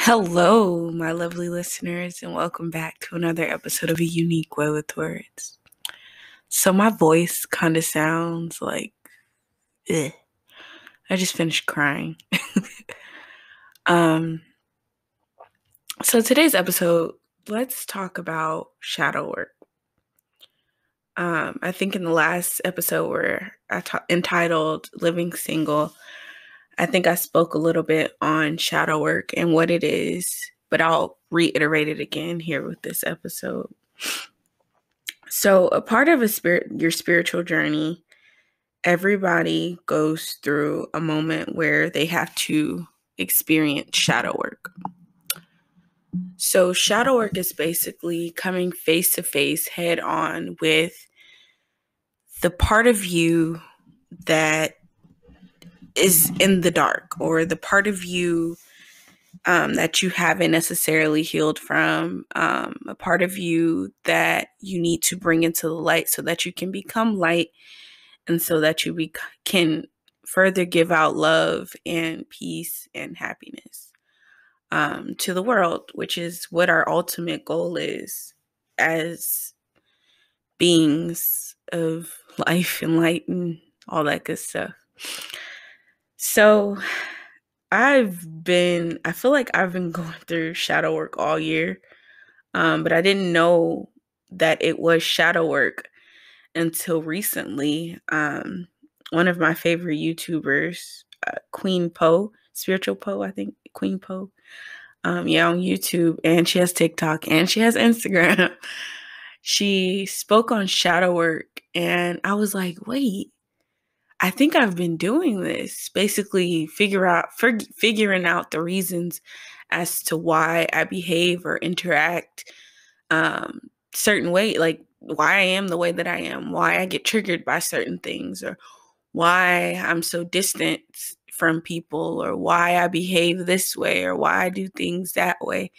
Hello, my lovely listeners, and welcome back to another episode of A Unique Way with Words. So, my voice kind of sounds like, ugh. I just finished crying. um, so today's episode, let's talk about shadow work. I think in the last episode where entitled Living Single, I think I spoke a little bit on shadow work and what it is, but I'll reiterate it again here with this episode. So, a part of your spiritual journey, everybody goes through a moment where they have to experience shadow work. So, shadow work is basically coming face to face, head on with the part of you that is in the dark, or the part of you that you haven't necessarily healed from, a part of you that you need to bring into the light so that you can become light and so that you can further give out love and peace and happiness to the world, which is what our ultimate goal is as beings of life and light and all that good stuff. So I feel like I've been going through shadow work all year, but I didn't know that it was shadow work until recently. One of my favorite YouTubers, Queen Poe, Spiritual Poe, I think, Queen Poe, on YouTube, and she has TikTok and she has Instagram. She spoke on shadow work, and I was like, wait, I think I've been doing this. Basically, figuring out the reasons as to why I behave or interact certain way, like why I am the way that I am, why I get triggered by certain things, or why I'm so distant from people, or why I behave this way, or why I do things that way.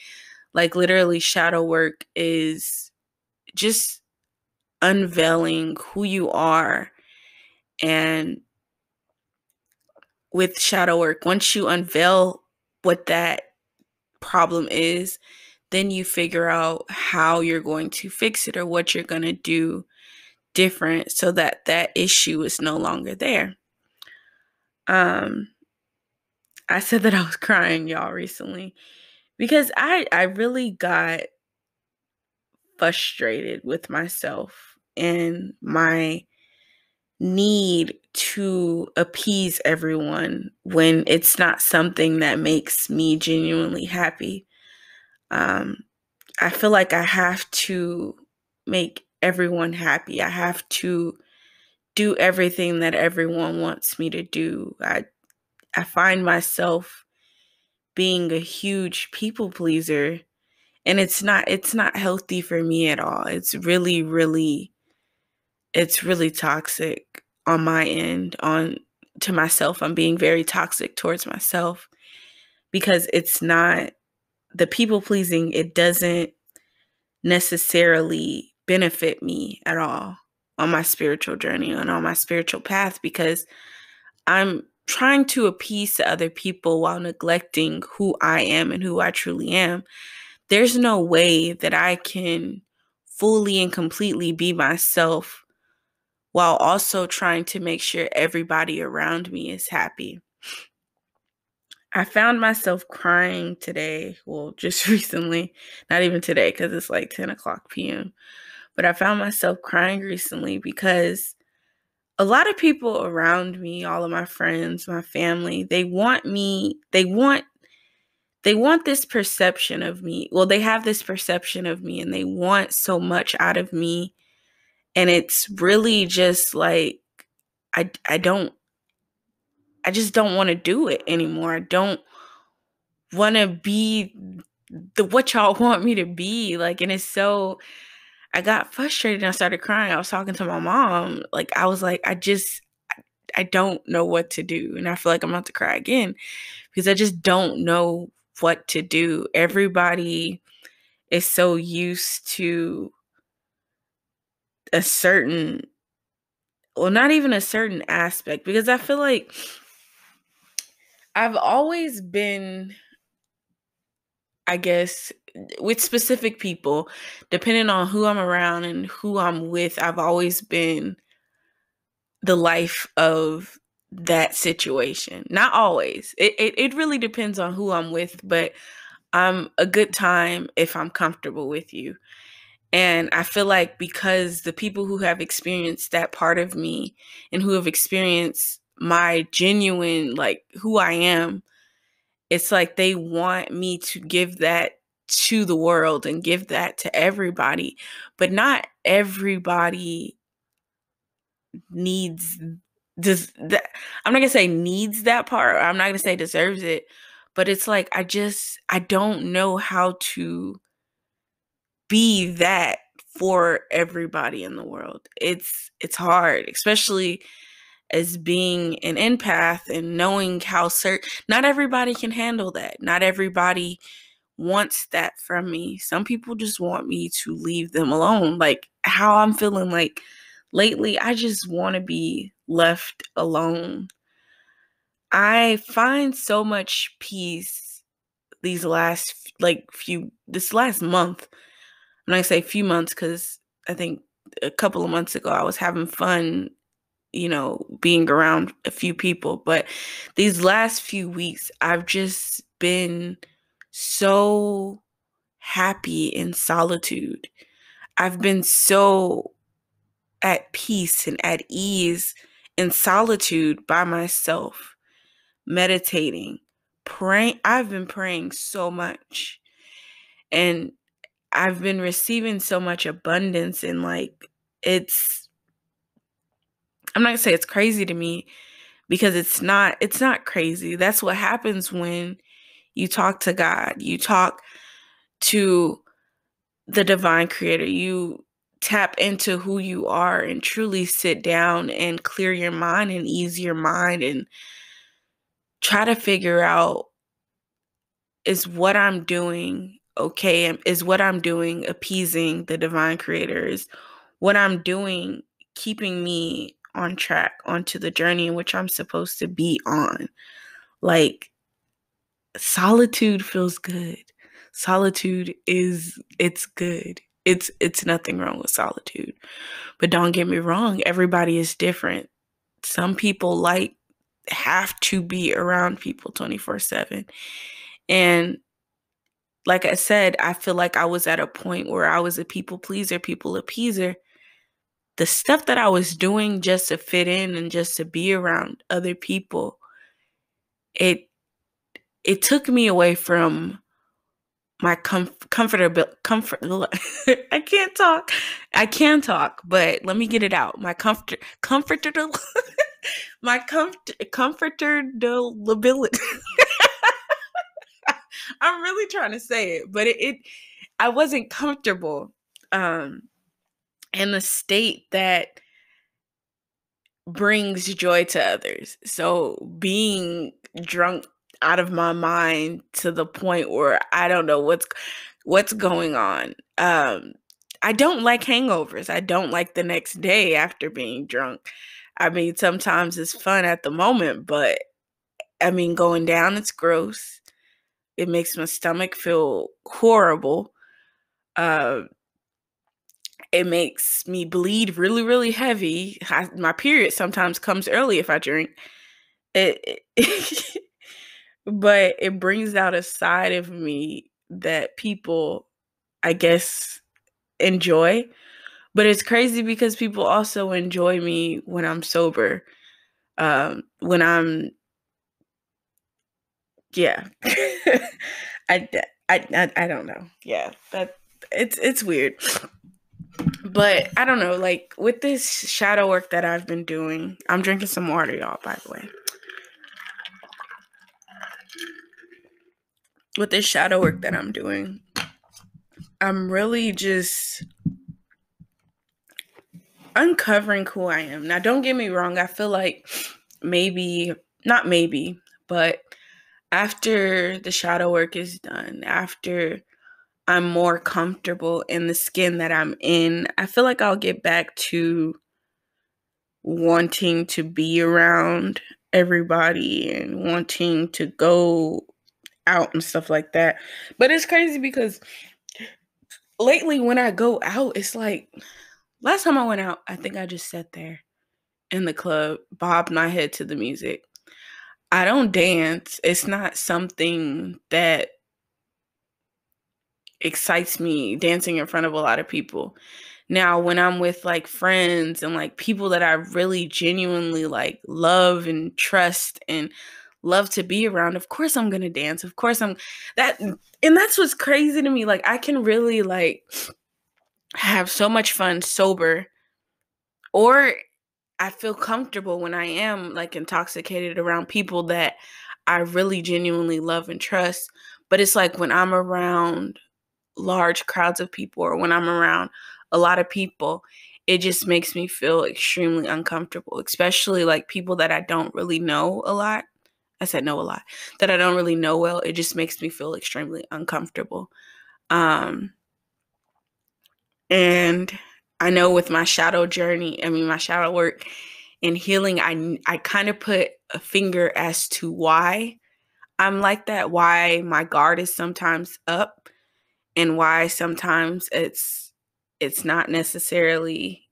Like literally, shadow work is just unveiling who you are. And with shadow work, once you unveil what that problem is, then you figure out how you're going to fix it or what you're going to do different so that that issue is no longer there. I said that I was crying, y'all, recently because I really got frustrated with myself and my need to appease everyone when it's not something that makes me genuinely happy. I feel like I have to make everyone happy. I have to do everything that everyone wants me to do. I find myself being a huge people pleaser, and it's not healthy for me at all. It's really toxic on my end, on to myself. I'm being very toxic towards myself because it's not the people pleasing, it doesn't necessarily benefit me at all on my spiritual journey and on my spiritual path, because I'm trying to appease to other people while neglecting who I am and who I truly am. There's no way that I can fully and completely be myself while also trying to make sure everybody around me is happy. I found myself crying today, well, just recently, not even today because it's like 10 o'clock p.m., but I found myself crying recently because a lot of people around me, all of my friends, my family, they want this perception of me. Well, they have this perception of me and they want so much out of me. And it's really just like, I don't, I just don't want to do it anymore. I don't want to be what y'all want me to be. Like, and it's so, I got frustrated and I started crying. I was talking to my mom. Like, I was like, I don't know what to do. And I feel like I'm about to cry again because I just don't know what to do. Everybody is so used to a certain, well, not even a certain aspect, because I feel like I've always been I guess, with specific people, depending on who I'm around and who I'm with, I've always been the life of that situation. Not always. It really depends on who I'm with, but I'm a good time if I'm comfortable with you. And I feel like because the people who have experienced that part of me and who have experienced my genuine, like who I am, it's like they want me to give that to the world and give that to everybody. But not everybody needs does that. I'm not gonna say needs that part. I'm not gonna say deserves it, but it's like I don't know how to be that for everybody in the world. It's hard, especially as being an empath and knowing how not everybody can handle that. Not everybody wants that from me. Some people just want me to leave them alone. Like how I'm feeling like lately, I just want to be left alone. I find so much peace this last month. And I say few months because I think a couple of months ago I was having fun, being around a few people. But these last few weeks, I've just been so happy in solitude. I've been so at peace and at ease in solitude by myself, meditating, praying. I've been praying so much. And I've been receiving so much abundance, and like I'm not gonna say it's crazy to me because it's not crazy. That's what happens when you talk to God. You talk to the divine creator. You tap into who you are and truly sit down and clear your mind and ease your mind and try to figure out, is what I'm doing okay? Is what I'm doing appeasing the divine creator? Is what I'm doing keeping me on track onto the journey in which I'm supposed to be on? Like, solitude feels good. It's good. It's nothing wrong with solitude. But don't get me wrong, everybody is different. Some people have to be around people 24/7. And like I said, I feel like I was at a point where I was a people pleaser, people appeaser. The stuff that I was doing just to fit in and just to be around other people, it took me away from my comfort. I can't talk. I can talk, but let me get it out. My comforter, my comfortability. I'm really trying to say it, but I wasn't comfortable in the state that brings joy to others. So being drunk out of my mind to the point where I don't know what's going on. I don't like hangovers. I don't like the next day after being drunk. I mean, sometimes it's fun at the moment, but I mean, going down, it's gross. It makes my stomach feel horrible. Uh, it makes me bleed really, really heavy. My period sometimes comes early if I drink. It but it brings out a side of me that people, I guess, enjoy. But it's crazy because people also enjoy me when I'm sober. When I'm, yeah. I, I don't know. Yeah, it's weird. But I don't know, like with this shadow work that I've been doing, I'm drinking some water, y'all, by the way. With this shadow work that I'm doing, I'm really just uncovering who I am. Now, don't get me wrong. I feel like not maybe, but after the shadow work is done, after I'm more comfortable in the skin that I'm in, I feel like I'll get back to wanting to be around everybody and wanting to go out and stuff like that. But it's crazy because lately when I go out, it's like last time I went out, I think I just sat there in the club, bobbed my head to the music. I don't dance. It's not something that excites me, dancing in front of a lot of people. Now, when I'm with like friends and like people that I really genuinely like love and trust and love to be around, of course I'm going to dance. Of course I'm that and that's what's crazy to me. Like I can really like have so much fun sober, or I feel comfortable when I am like intoxicated around people that I really genuinely love and trust. But it's like when I'm around large crowds of people or when I'm around a lot of people, it just makes me feel extremely uncomfortable, especially like people that I don't really know a lot. I said know a lot, that I don't really know well. It just makes me feel extremely uncomfortable. Um, and I know with my shadow journey, my shadow work and healing, I kind of put a finger as to why I'm like that, why my guard is sometimes up and why sometimes it's not necessarily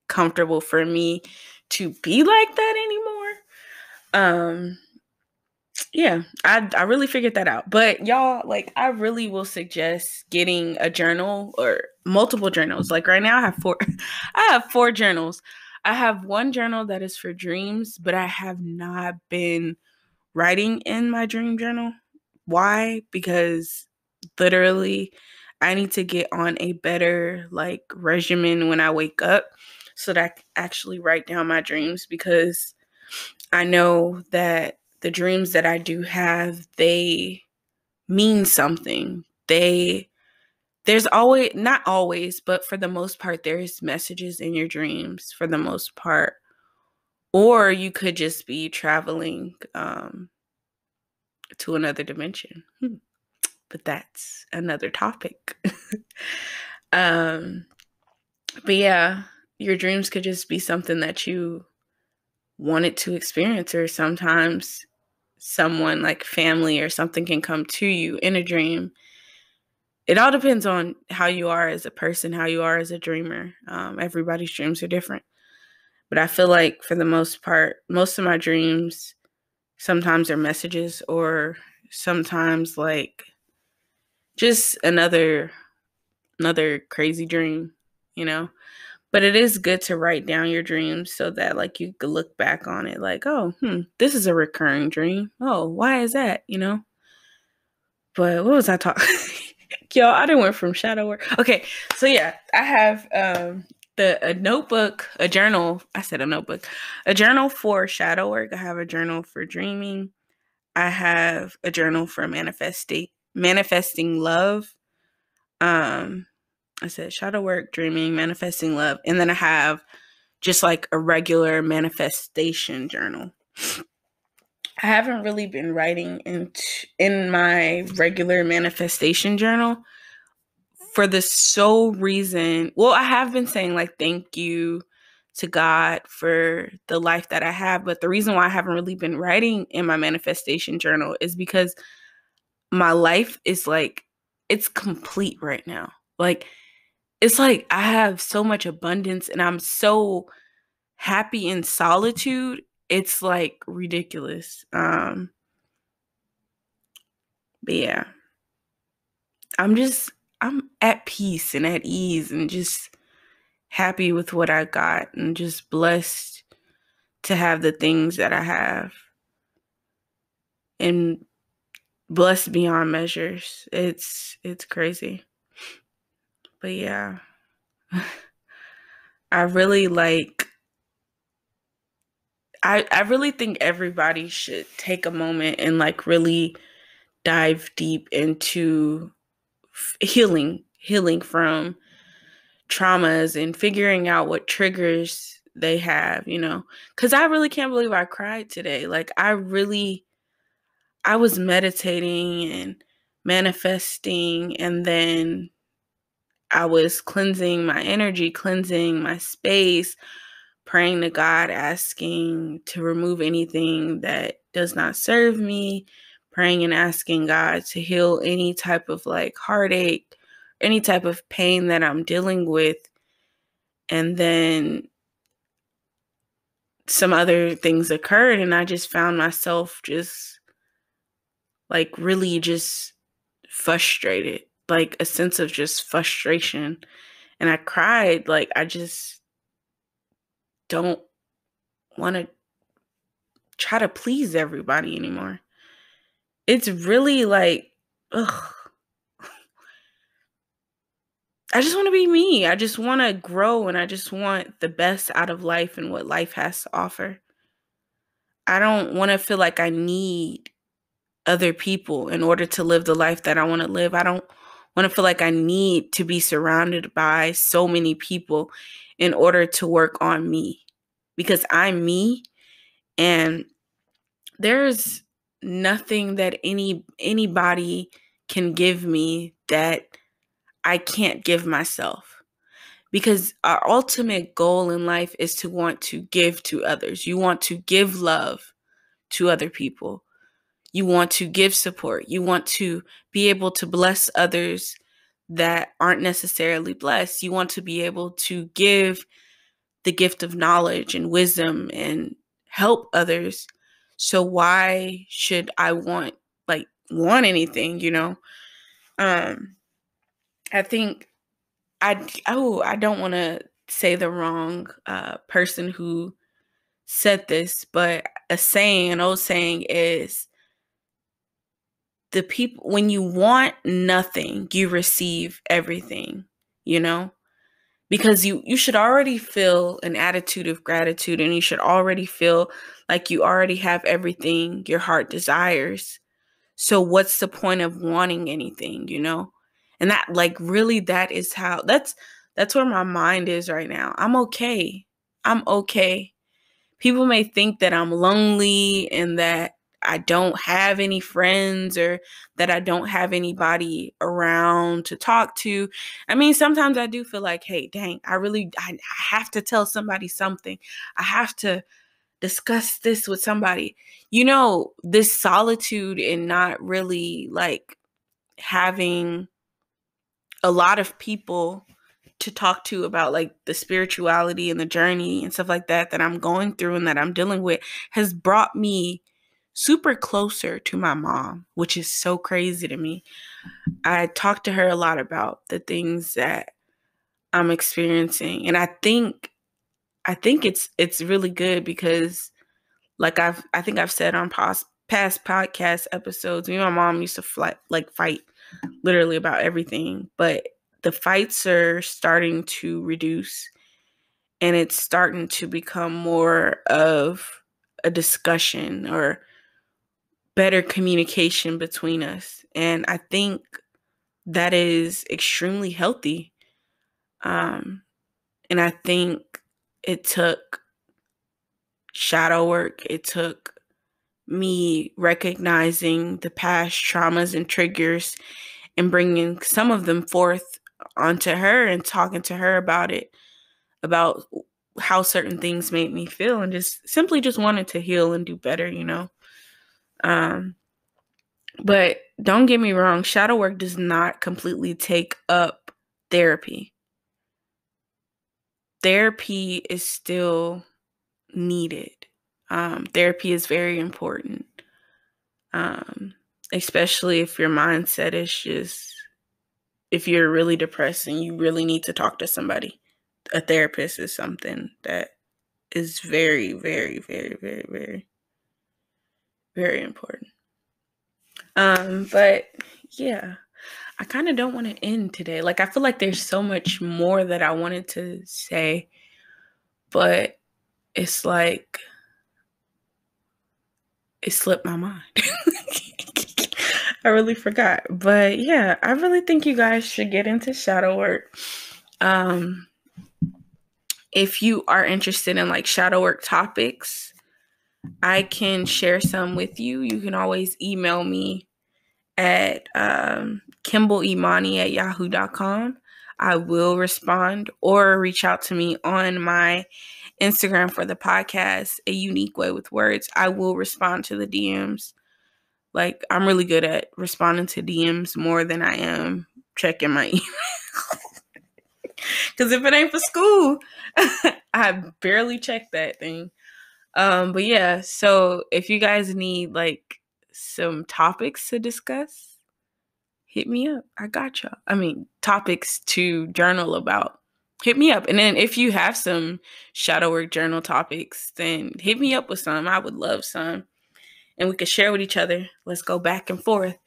comfortable for me to be like that anymore. Yeah, I really figured that out. But y'all, like I really will suggest getting a journal or multiple journals. Like right now I have four I have four journals. I have one journal that is for dreams, but I have not been writing in my dream journal. Why? Because literally I need to get on a better like regimen when I wake up so that I can actually write down my dreams, because I know that the dreams that I do have, they mean something. There's always, not always, but for the most part, there's messages in your dreams for the most part. Or you could just be traveling to another dimension. But that's another topic. um, but yeah, your dreams could just be something that you wanted to experience, or sometimes someone like family or something can come to you in a dream. It all depends on how you are as a person, how you are as a dreamer. Everybody's dreams are different. But I feel like for the most part, most of my dreams sometimes are messages, or sometimes like just another crazy dream, you know? But it is good to write down your dreams so that like you could look back on it like, oh, this is a recurring dream. Oh, why is that, But what was I talking? Yo, I didn't went from shadow work. Okay, so yeah, I have a notebook, a journal. I said a notebook, a journal for shadow work. I have a journal for dreaming. I have a journal for manifesting love. I said shadow work, dreaming, manifesting love, and then I have just like a regular manifestation journal. I haven't really been writing in my regular manifestation journal for the sole reason. Well, I have been saying like thank you to God for the life that I have, but the reason why I haven't really been writing in my manifestation journal is because my life is like, it's complete right now. Like it's like I have so much abundance and I'm so happy in solitude. It's like ridiculous. But yeah, I'm at peace and at ease and just happy with what I got and just blessed to have the things that I have and blessed beyond measures. It's crazy. But yeah, I really like I really think everybody should take a moment and like really dive deep into healing from traumas and figuring out what triggers they have, because I really can't believe I cried today. Like I was meditating and manifesting, and then I was cleansing my energy, cleansing my space, praying to God, asking to remove anything that does not serve me, praying and asking God to heal any type of like heartache, any type of pain that I'm dealing with. And then some other things occurred, and I just found myself just like really just frustrated, like a sense of just frustration. And I cried. Like, I just don't want to try to please everybody anymore. It's really like, ugh. I just want to be me. I just want to grow, and I just want the best out of life and what life has to offer. I don't want to feel like I need other people in order to live the life that I want to live. I don't want to feel like I need to be surrounded by so many people in order to work on me, because I'm me, and there's nothing that anybody can give me that I can't give myself. Because our ultimate goal in life is to want to give to others. You want to give love to other people. You want to give support. You want to be able to bless others that aren't necessarily blessed. You want to be able to give the gift of knowledge and wisdom and help others. So why should I want anything, I think I don't want to say the wrong person who said this, but an old saying is, the people, when you want nothing, you receive everything, because you should already feel an attitude of gratitude, and you should already feel like you already have everything your heart desires. So what's the point of wanting anything, And that, like, really, that's where my mind is right now. I'm okay. I'm okay. People may think that I'm lonely and that I don't have any friends, or that I don't have anybody around to talk to. I mean, sometimes I do feel like, hey, dang, I have to tell somebody something. I have to discuss this with somebody. This solitude and not really like having a lot of people to talk to about like the spirituality and the journey and stuff like that I'm going through and that I'm dealing with has brought me super closer to my mom, which is so crazy to me. I talk to her a lot about the things that I'm experiencing, and I think it's really good because, like, I think I've said on past podcast episodes, me and my mom used to fight literally about everything, but the fights are starting to reduce, and it's starting to become more of a discussion or better communication between us. And I think that is extremely healthy. And I think it took shadow work. It took me recognizing the past traumas and triggers and bringing some of them forth onto her and talking to her about it, about how certain things made me feel, and just simply just wanted to heal and do better, But don't get me wrong, shadow work does not completely take up therapy. Therapy is still needed. Therapy is very important, especially if your mindset is just, if you're really depressed and you really need to talk to somebody. A therapist is something that is very, very, very, very, very, very important. But yeah, I kind of don't want to end today. Like, I feel like there's so much more that I wanted to say, but it's like, it slipped my mind. I really forgot. But yeah, I really think you guys should get into shadow work. If you are interested in like shadow work topics, I can share some with you. You can always email me at KimballEmani@yahoo.com. I will respond, or reach out to me on my Instagram for the podcast, A Unique Way with Words. I will respond to the DMs. Like, I'm really good at responding to DMs more than I am checking my email. Because if it ain't for school, I barely check that thing. But yeah, so if you guys need like some topics to discuss, hit me up. I got y'all. I mean, topics to journal about. Hit me up. And then if you have some shadow work journal topics, then hit me up with some. I would love some. And we could share with each other. Let's go back and forth.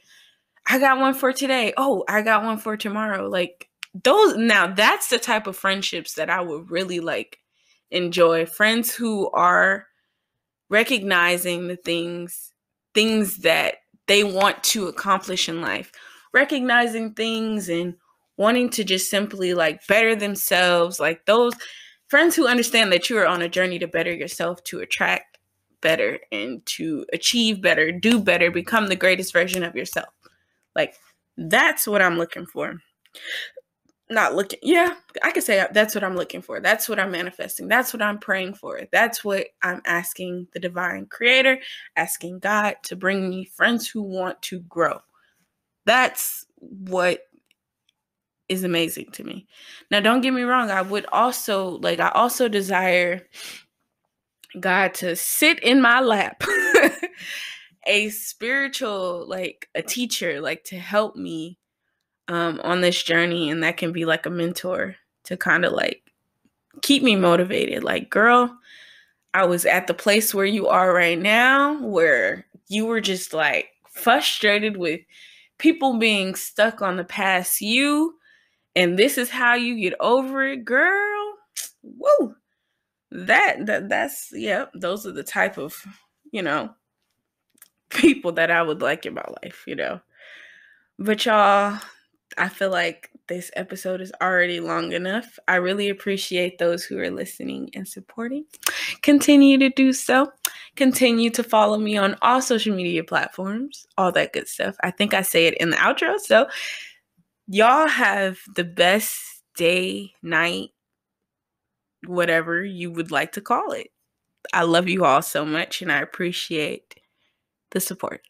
I got one for today. Oh, I got one for tomorrow. Like those, now that's the type of friendships that I would really like enjoy. Friends who are recognizing the things that they want to accomplish in life, recognizing things and wanting to just simply like better themselves. Like those friends who understand that you are on a journey to better yourself, to attract better and to achieve better, do better, become the greatest version of yourself. Like that's what I'm looking for. Yeah, I could say that's what I'm looking for. That's what I'm manifesting. That's what I'm praying for. That's what I'm asking the divine creator, asking God to bring me friends who want to grow. That's what is amazing to me. Now, don't get me wrong. I also desire God to sit in my lap, a spiritual, like a teacher, like to help me on this journey, and that can be like a mentor to kind of like keep me motivated. Like, girl, I was at the place where you are right now, where you were just like frustrated with people being stuck on the past you, and this is how you get over it, girl. Woo! That's yeah, those are the type of, people that I would like in my life, But y'all, I feel like this episode is already long enough. I really appreciate those who are listening and supporting. Continue to do so. Continue to follow me on all social media platforms, all that good stuff. I think I say it in the outro. So y'all have the best day, night, whatever you would like to call it. I love you all so much, and I appreciate the support.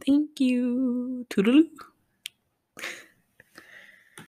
Thank you. Toodaloo.